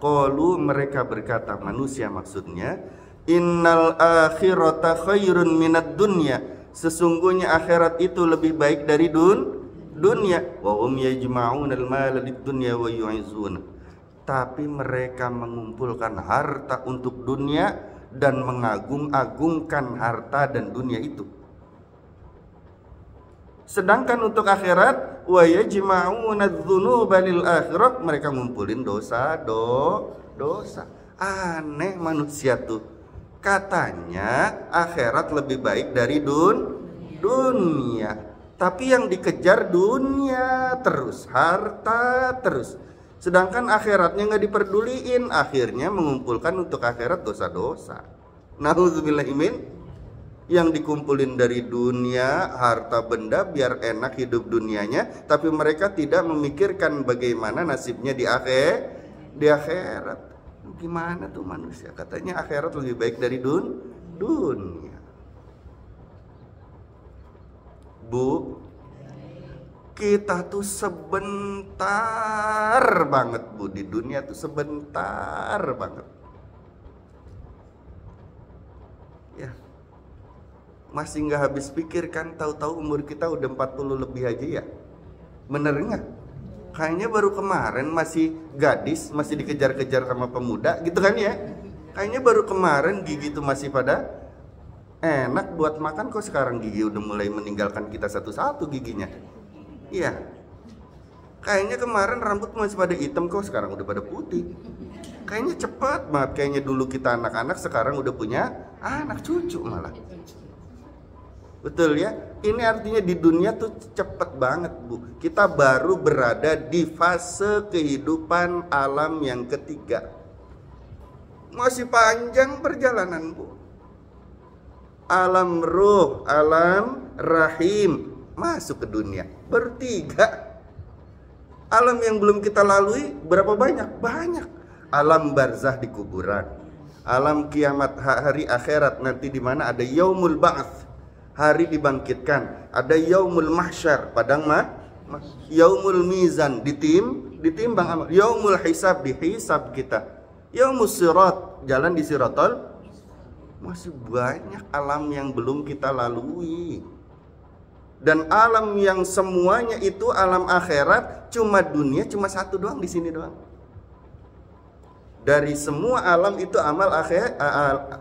mereka berkata, manusia maksudnya, innal akhirata khairun minad dunya, sesungguhnya akhirat itu lebih baik dari dunia. Wa hum yajma'unal mala lid-dunya wa yu'izuna, tapi mereka mengumpulkan harta untuk dunia dan mengagung-agungkan harta dan dunia itu. Sedangkan untuk akhirat, wa yajma'unadz-dzunuba lil akhirat, mereka ngumpulin dosa. Aneh manusia tuh. Katanya akhirat lebih baik dari dunia, Tapi yang dikejar dunia terus, harta terus. Sedangkan akhiratnya nggak diperduliin, akhirnya mengumpulkan untuk akhirat dosa-dosa. Nauzubillahimin. Yang dikumpulin dari dunia, harta benda biar enak hidup dunianya, tapi mereka tidak memikirkan bagaimana nasibnya di akhirat. Gimana tuh manusia? Katanya akhirat lebih baik dari dunia. Bu, kita tuh sebentar banget Bu di dunia tuh, sebentar banget. Ya, masih nggak habis pikir kan, tahu-tahu umur kita udah 40 lebih aja ya. Bener nggak? Kayaknya baru kemarin masih gadis, masih dikejar-kejar sama pemuda gitu kan ya. Kayaknya baru kemarin gigi tuh masih pada enak buat makan, kok sekarang gigi udah mulai meninggalkan kita satu-satu giginya. Iya. Kayaknya kemarin rambut masih pada hitam, kok sekarang udah pada putih. Kayaknya cepat banget, kayaknya dulu kita anak-anak sekarang udah punya anak cucu malah. Betul ya? Ini artinya di dunia tuh cepet banget Bu. Kita baru berada di fase kehidupan alam yang ketiga. Masih panjang perjalanan Bu. Alam ruh, alam rahim, masuk ke dunia. Baru 3. Alam yang belum kita lalui berapa banyak? Banyak. Alam barzah di kuburan. Alam kiamat hari akhirat nanti di mana ada yaumul ba'ats. Hari dibangkitkan, ada yaumul mahsyar, padang yaumul mizan, ditimbang amal, yaumul hisab, dihisab kita, yaumul sirat, jalan di siratal. Masih banyak alam yang belum kita lalui. Dan alam yang semuanya itu alam akhirat, cuma dunia cuma satu doang, di sini doang. Dari semua alam itu amal akhir,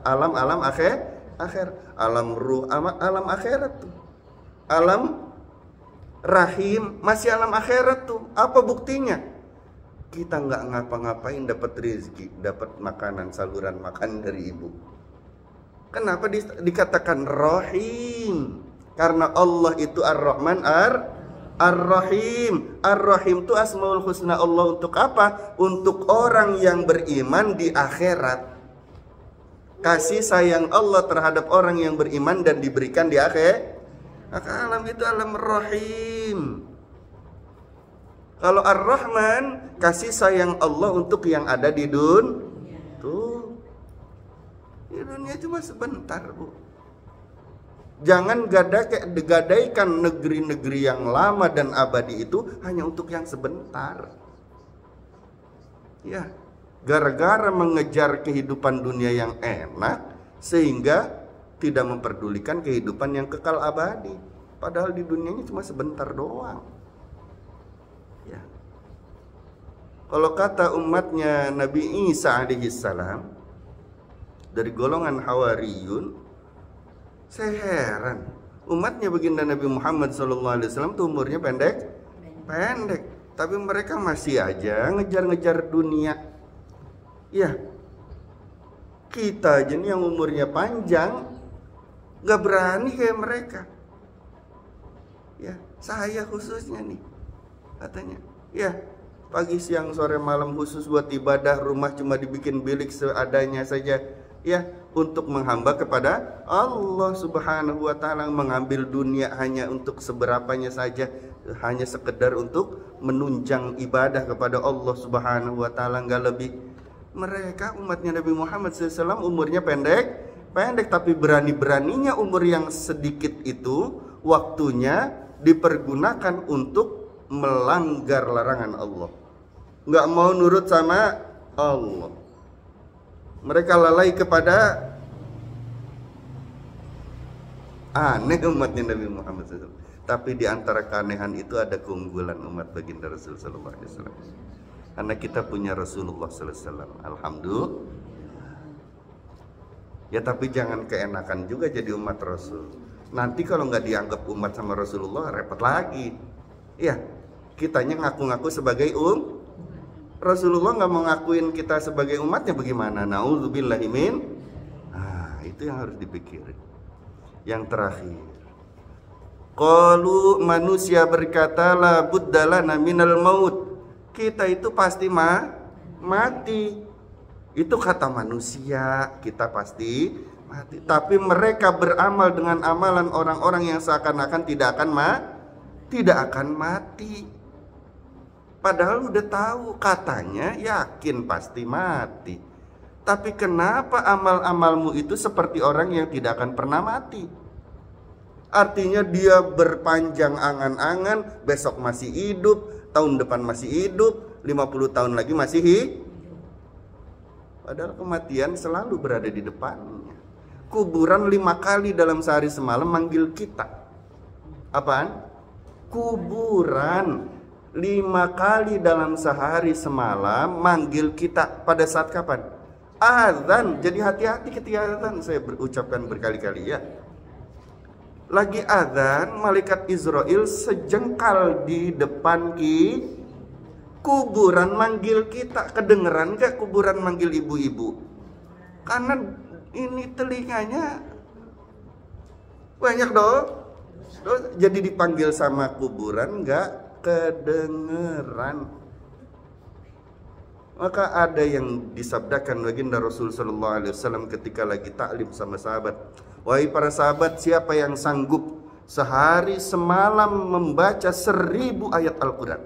alam akhir, alam ruh, alam akhirat tuh. Alam rahim masih alam akhirat tuh. Apa buktinya? Kita nggak ngapa-ngapain dapat rezeki, dapat makanan, saluran makan dari ibu. Kenapa dikatakan rahim? Karena Allah itu Ar-Rahman Ar-Rahim. Ar-Rahim itu Asmaul Husna Allah untuk apa? Untuk orang yang beriman di akhirat. Kasih sayang Allah terhadap orang yang beriman dan diberikan di akhirat. Alam itu alam rahim. Kalau Ar-Rahman, kasih sayang Allah untuk yang ada di dunia. Tuh. Di dunia cuma sebentar, Bu. Jangan gadaikan negeri-negeri yang lama dan abadi itu hanya untuk yang sebentar. Ya. Gara-gara mengejar kehidupan dunia yang enak, sehingga tidak memperdulikan kehidupan yang kekal abadi. Padahal di dunia ini cuma sebentar doang. Ya. Kalau kata umatnya Nabi Isa alaihissalam, dari golongan Hawariyun, saya heran. Umatnya baginda Nabi Muhammad SAW tuh umurnya pendek. Tapi mereka masih aja ngejar-ngejar dunia. Ya, kita aja nih yang umurnya panjang gak berani kayak mereka. Ya, saya khususnya nih katanya. Ya, pagi siang sore malam khusus buat ibadah, rumah cuma dibikin bilik seadanya saja. Ya, untuk menghamba kepada Allah Subhanahu wa ta'ala, mengambil dunia hanya untuk seberapanya saja, hanya sekedar untuk menunjang ibadah kepada Allah Subhanahu wa ta'ala, nggak lebih. Mereka umatnya Nabi Muhammad SAW umurnya pendek, tapi berani-beraninya umur yang sedikit itu waktunya dipergunakan untuk melanggar larangan Allah. Nggak mau nurut sama Allah. Mereka lalai kepada aneh umatnya Nabi Muhammad SAW. Tapi di antara keanehan itu ada keunggulan umat baginda Rasul sallallahu alaihi wasallam. Karena kita punya Rasulullah sallallahu alaihi wasallam. Alhamdulillah. Ya tapi jangan keenakan juga jadi umat Rasul. Nanti kalau nggak dianggap umat sama Rasulullah repot lagi. Iya, kitanya ngaku-ngaku sebagai Rasulullah nggak mau ngakuin kita sebagai umatnya, bagaimana? Nauzubillahimin. Itu yang harus dipikirin. Yang terakhir, Qalu, manusia berkata, la buddalana minal maut. Kita itu pasti mati. Itu kata manusia, kita pasti mati. Tapi mereka beramal dengan amalan orang-orang yang seakan-akan tidak akan mati. Padahal udah tahu, katanya yakin pasti mati. Tapi kenapa amal-amalmu itu seperti orang yang tidak akan pernah mati? Artinya dia berpanjang angan-angan, besok masih hidup, tahun depan masih hidup, 50 tahun lagi masih hidup. Padahal kematian selalu berada di depannya. Kuburan 5 kali dalam sehari semalam manggil kita. Apaan? Kuburan 5 kali dalam sehari semalam manggil kita. Pada saat kapan? Azan. Jadi hati-hati ketika azan. Saya berucapkan berkali-kali ya. Lagi azan, malaikat Israel sejengkal di depan kuburan manggil kita. Kedengeran gak kuburan manggil ibu-ibu? Karena ini telinganya banyak dong. Jadi dipanggil sama kuburan gak kedengeran. Maka ada yang disabdakan baginda Rasul sallallahu alaihi wasallam ketika lagi taklim sama sahabat. Wahai para sahabat, siapa yang sanggup sehari semalam membaca 1000 ayat Al-Quran?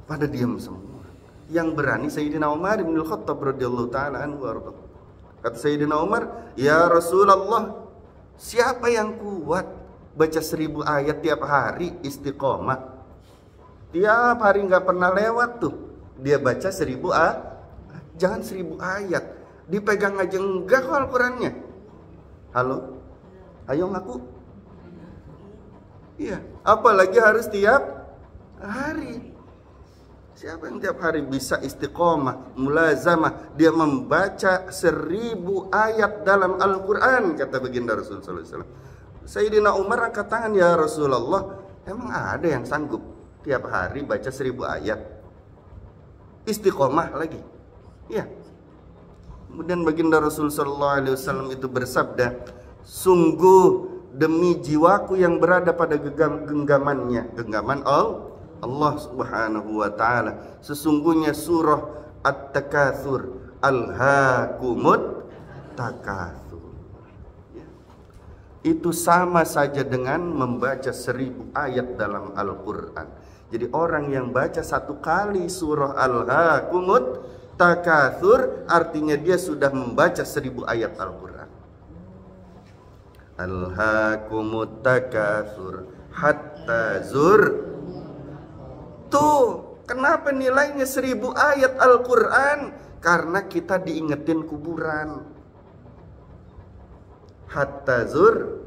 Pada diam semua. Yang berani Sayyidina Umar bin Al-Khattab radhiyallahu taala anhu. Kata Sayyidina Umar, "Ya Rasulullah, siapa yang kuat baca 1000 ayat tiap hari istiqomah? Tiap hari nggak pernah lewat tuh dia baca 1000 ayat. Jangan 1000 ayat, dipegang aja enggak kok Al-Qurannya. Halo, ayo ngaku. Iya, apalagi harus tiap hari. Siapa yang tiap hari bisa istiqomah, mulazamah, dia membaca 1000 ayat dalam Al-Quran, kata baginda Rasul sallallahu alaihi wasallam. Sayyidina Umar angkat tangan, ya Rasulullah, emang ada yang sanggup tiap hari baca 1000 ayat istiqomah lagi? Ya. Kemudian baginda Rasul sallallahu alaihi wasallam itu bersabda, sungguh demi jiwaku yang berada pada genggamannya, genggaman Allah subhanahu wa ta'ala, sesungguhnya surah At-Takatsur, Alhaakumut Takatsur, itu sama saja dengan membaca 1000 ayat dalam Al-Quran. Jadi orang yang baca 1 kali surah Alhaakumut Takatsur, artinya dia sudah membaca 1000 ayat Al-Quran. Alhaakumut Takatsur hatta zur. Tuh, kenapa nilainya 1000 ayat Al-Quran? Karena kita diingetin kuburan. Hatta zur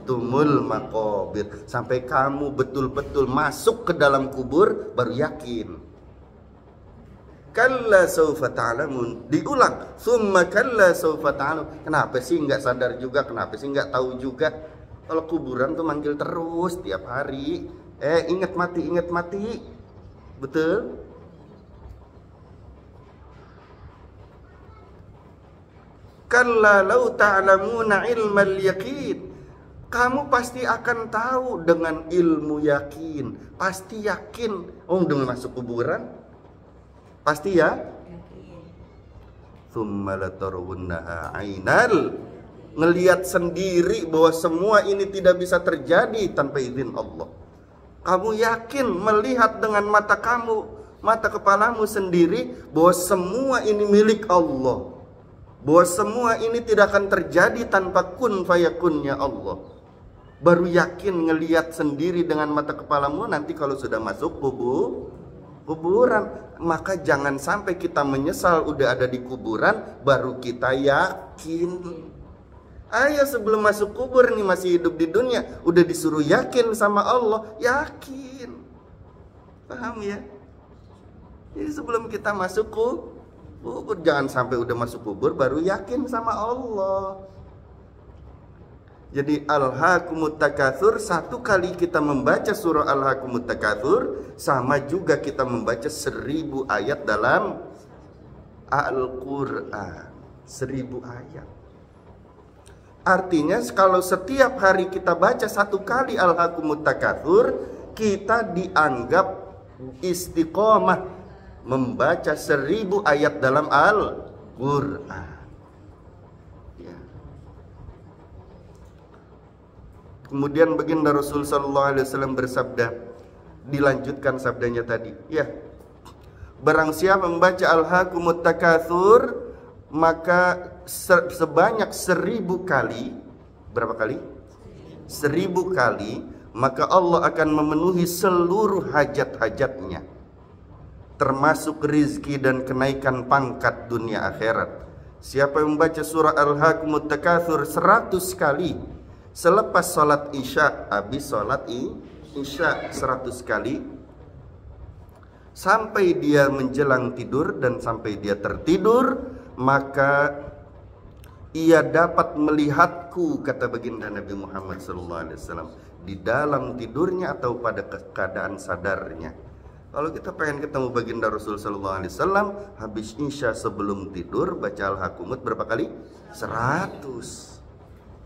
tumul maqabir, sampai kamu betul-betul masuk ke dalam kubur baru yakin. Kalla sawfa ta'lamun, diulang, summa kalla sawfa ta'lamun. Kenapa sih nggak sadar juga? Kenapa sih nggak tahu juga? Kalau kuburan tuh manggil terus tiap hari. Ingat mati, ingat mati. Betul? Kalla law ta'lamuna ilmal yaqin. Kamu pasti akan tahu dengan ilmu yakin. Pasti yakin. Oh, dengan masuk kuburan? Pasti ya? Tsumma latarawunnaha 'ainal. Ngelihat sendiri bahwa semua ini tidak bisa terjadi tanpa izin Allah. Kamu yakin melihat dengan mata kamu, mata kepalamu sendiri bahwa semua ini milik Allah. Bahwa semua ini tidak akan terjadi tanpa kun fayakunnya Allah. Baru yakin ngelihat sendiri dengan mata kepalamu nanti kalau sudah masuk kuburan. Maka jangan sampai kita menyesal udah ada di kuburan baru kita yakin. Ayo sebelum masuk kubur nih, masih hidup di dunia, udah disuruh yakin sama Allah, yakin. Paham ya? Jadi sebelum kita masuk kubur, jangan sampai udah masuk kubur baru yakin sama Allah. Jadi Alhaakumut Takatsur, 1 kali kita membaca surah Alhaakumut Takatsur sama juga kita membaca 1000 ayat dalam Al-Quran. 1000 ayat. Artinya kalau setiap hari kita baca 1 kali Alhaakumut Takatsur, kita dianggap istiqomah membaca 1000 ayat dalam Al-Quran. Ya. Kemudian baginda Rasul sallallahu alaihi wasallam bersabda, dilanjutkan sabdanya tadi, ya. Barang siapa membaca Alhaakumut Takatsur, maka sebanyak 1000 kali, berapa kali? 1000 kali, maka Allah akan memenuhi seluruh hajat-hajatnya, termasuk rizki dan kenaikan pangkat dunia akhirat. Siapa yang membaca surah Alhaakumut Takatsur 100 kali selepas sholat isya, habis sholat isya 100 kali, sampai dia menjelang tidur dan sampai dia tertidur, maka ia dapat melihatku, kata baginda Nabi Muhammad SAW, di dalam tidurnya atau pada keadaan sadarnya. Kalau kita pengen ketemu baginda Rasul SAW habis isya sebelum tidur, baca Alhaakumut berapa kali? 100.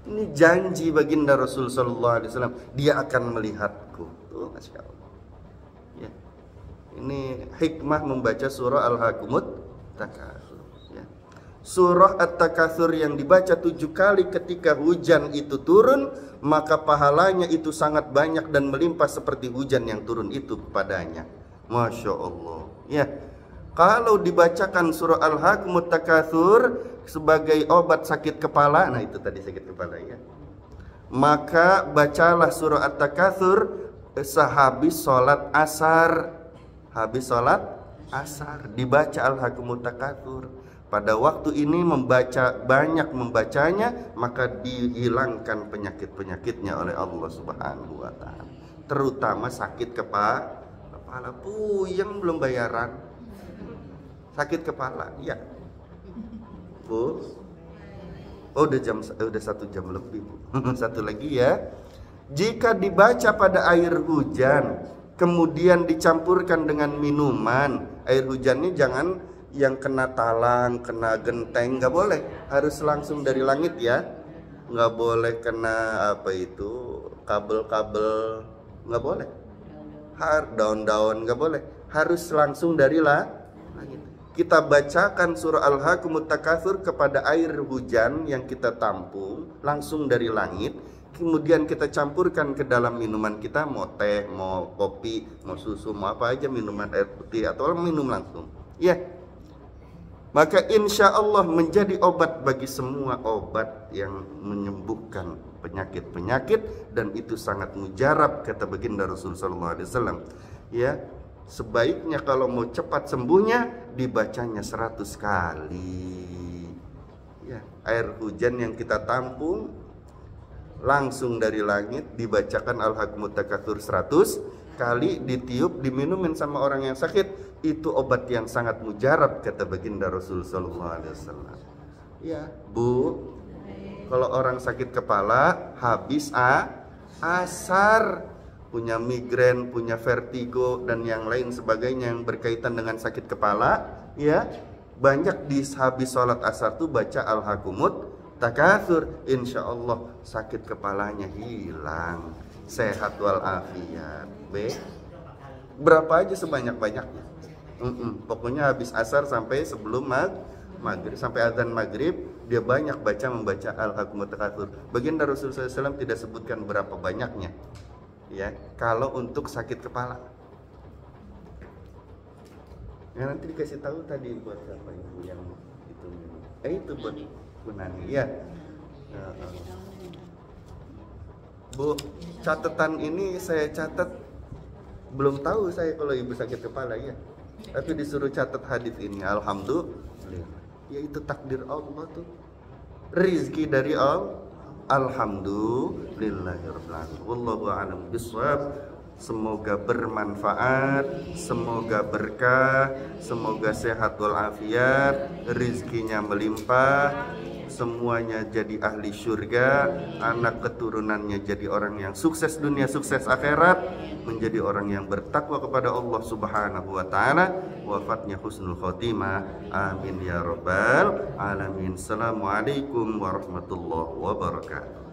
Ini janji baginda Rasul SAW, dia akan melihatku. Tuh, Masya Allah. Ya. Ini hikmah membaca surah Alhaakumut Takatsur. Ya. Surah At-Takatsur yang dibaca 7 kali ketika hujan itu turun, maka pahalanya itu sangat banyak dan melimpah seperti hujan yang turun itu kepadanya. Masya Allah. Ya. Kalau dibacakan surah Alhaakumut Takatsur sebagai obat sakit kepala, nah itu tadi sakit kepala ya, maka bacalah surah At-Takatsur sehabis sholat asar. Habis sholat asar dibaca Alhaakumut Takatsur. Pada waktu ini banyak membacanya, maka dihilangkan penyakit-penyakitnya oleh Allah Subhanahu wa Ta'ala, terutama sakit kepala. Puyeng belum bayaran, sakit kepala, ya Bu. Oh, udah 1 jam lebih, Bu. Satu lagi ya. Jika dibaca pada air hujan, kemudian dicampurkan dengan minuman, air hujannya jangan yang kena talang, kena genteng, nggak boleh. Harus langsung dari langit ya. Nggak boleh kena apa itu, kabel-kabel, nggak boleh. Daun-daun nggak boleh. Harus langsung dari langit. Kita bacakan surah Alhaakumut Takatsur kepada air hujan yang kita tampung langsung dari langit, kemudian kita campurkan ke dalam minuman kita, mau teh, mau kopi, mau susu, mau apa aja, minuman air putih atau minum langsung ya. Maka insya Allah menjadi obat bagi semua obat yang menyembuhkan penyakit-penyakit, dan itu sangat mujarab, kata baginda Rasulullah SAW ya. Sebaiknya kalau mau cepat sembuhnya, dibacanya 100 kali ya. Air hujan yang kita tampung langsung dari langit, dibacakan Alhaakumut Takatsur 100 kali, ditiup, diminumin sama orang yang sakit, itu obat yang sangat mujarab, kata baginda Rasulullah SAW ya. Bu, kalau orang sakit kepala habis asar, punya migrain, punya vertigo dan yang lain sebagainya yang berkaitan dengan sakit kepala ya, banyak di habis sholat asar tuh baca Alhaakumut Takatsur, insya Allah sakit kepalanya hilang, sehat walafiat. Berapa aja sebanyak-banyaknya. Pokoknya habis asar sampai sebelum maghrib, sampai azan maghrib, dia banyak membaca Alhaakumut Takatsur. Baginda Rasulullah SAW tidak sebutkan berapa banyaknya ya, kalau untuk sakit kepala ya. Nanti dikasih tahu tadi buat siapa ibu yang itu itu buat Bu Nani ya. Bu, catatan ini saya catat, belum tahu saya kalau ibu sakit kepala ya, tapi disuruh catat hadis ini. Alhamdulillah ya, itu takdir Allah tuh, rizki dari Allah. Alhamdulillahirrahmanirrahim. Wallahu a'lam bishawab. Semoga bermanfaat, semoga berkah, semoga sehat walafiat, rizkinya melimpah, semuanya jadi ahli surga, anak keturunannya jadi orang yang sukses dunia, sukses akhirat, menjadi orang yang bertakwa kepada Allah Subhanahu wa taala, wafatnya husnul khotimah. Amin ya rabbal alamin. Assalamualaikum warahmatullahi wabarakatuh.